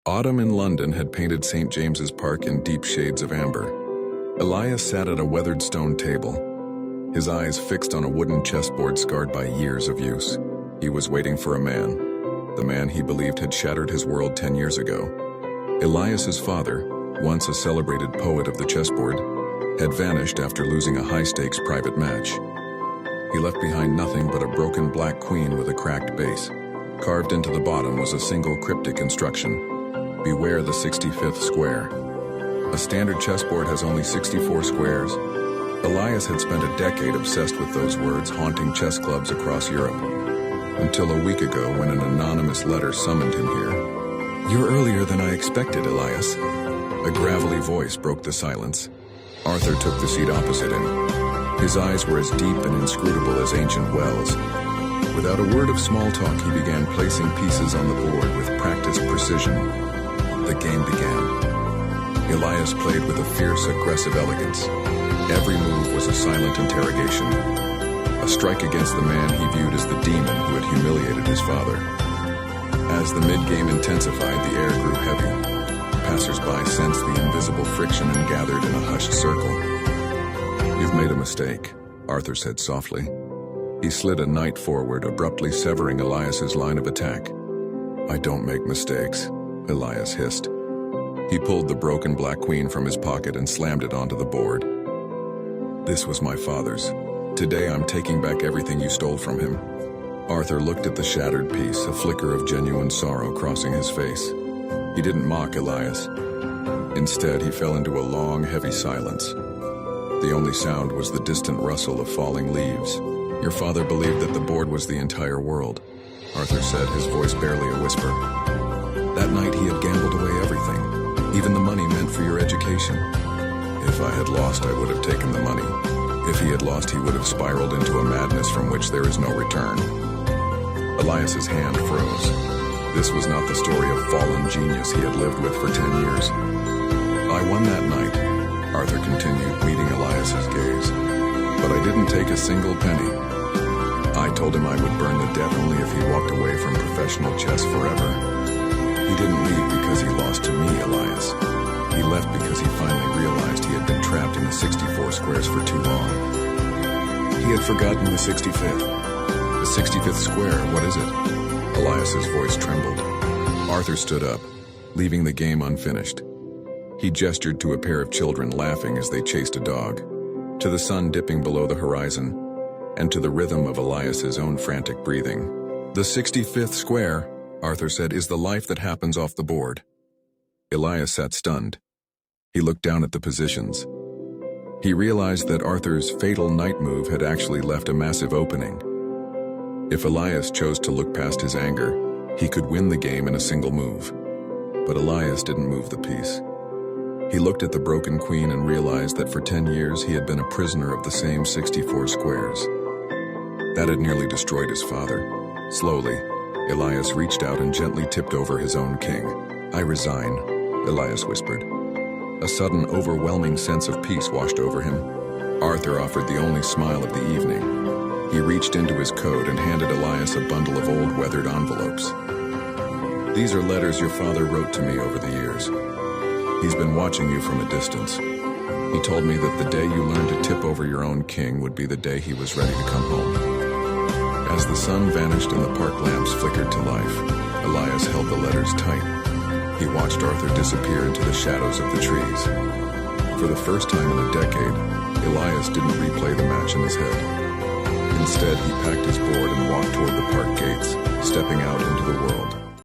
Autumn in London had painted St. James's Park in deep shades of amber. Elias sat at a weathered stone table, his eyes fixed on a wooden chessboard scarred by years of use. He was waiting for a man, the man he believed had shattered his world 10 years ago. Elias's father, once a celebrated poet of the chessboard, had vanished after losing a high-stakes private match. He left behind nothing but a broken black queen with a cracked base. Carved into the bottom was a single cryptic instruction: beware the 65th square. A standard chessboard has only 64 squares. Elias had spent a decade obsessed with those words, haunting chess clubs across Europe. Until a week ago, when an anonymous letter summoned him here. "You're earlier than I expected, Elias." A gravelly voice broke the silence. Arthur took the seat opposite him. His eyes were as deep and inscrutable as ancient wells. Without a word of small talk, he began placing pieces on the board with practiced precision. The game began. Elias played with a fierce, aggressive elegance. Every move was a silent interrogation, a strike against the man he viewed as the demon who had humiliated his father. As the mid-game intensified, the air grew heavy. Passers-by sensed the invisible friction and gathered in a hushed circle. "You've made a mistake," Arthur said softly. He slid a knight forward, abruptly severing Elias's line of attack. "I don't make mistakes," Elias hissed. He pulled the broken black queen from his pocket and slammed it onto the board. "This was my father's. Today I'm taking back everything you stole from him." Arthur looked at the shattered piece, a flicker of genuine sorrow crossing his face. He didn't mock Elias. Instead, he fell into a long, heavy silence. The only sound was the distant rustle of falling leaves. "Your father believed that the board was the entire world," Arthur said, his voice barely a whisper. "That night he had gambled away everything, even the money meant for your education. If I had lost, I would have taken the money. If he had lost, he would have spiraled into a madness from which there is no return." Elias's hand froze. This was not the story of fallen genius he had lived with for 10 years. "I won that night," Arthur continued, meeting Elias's gaze. "But I didn't take a single penny. I told him I would burn the debt only if he walked away from professional chess forever. He didn't leave because he lost to me, Elias. He left because he finally realized he had been trapped in the 64 squares for too long. He had forgotten the 65th. The 65th square, what is it?" Elias's voice trembled. Arthur stood up, leaving the game unfinished. He gestured to a pair of children laughing as they chased a dog, to the sun dipping below the horizon, and to the rhythm of Elias's own frantic breathing. "The 65th square," Arthur said, "is the life that happens off the board." Elias sat stunned. He looked down at the positions. He realized that Arthur's fatal knight move had actually left a massive opening. If Elias chose to look past his anger, he could win the game in a single move. But Elias didn't move the piece. He looked at the broken queen and realized that for 10 years he had been a prisoner of the same 64 squares. That had nearly destroyed his father. Slowly, Elias reached out and gently tipped over his own king. "I resign," Elias whispered. A sudden, overwhelming sense of peace washed over him. Arthur offered the only smile of the evening. He reached into his coat and handed Elias a bundle of old, weathered envelopes. "These are letters your father wrote to me over the years. He's been watching you from a distance. He told me that the day you learned to tip over your own king would be the day he was ready to come home." As the sun vanished and the park lamps flickered to life, Elias held the letters tight. He watched Arthur disappear into the shadows of the trees. For the first time in a decade, Elias didn't replay the match in his head. Instead, he packed his board and walked toward the park gates, stepping out into the world.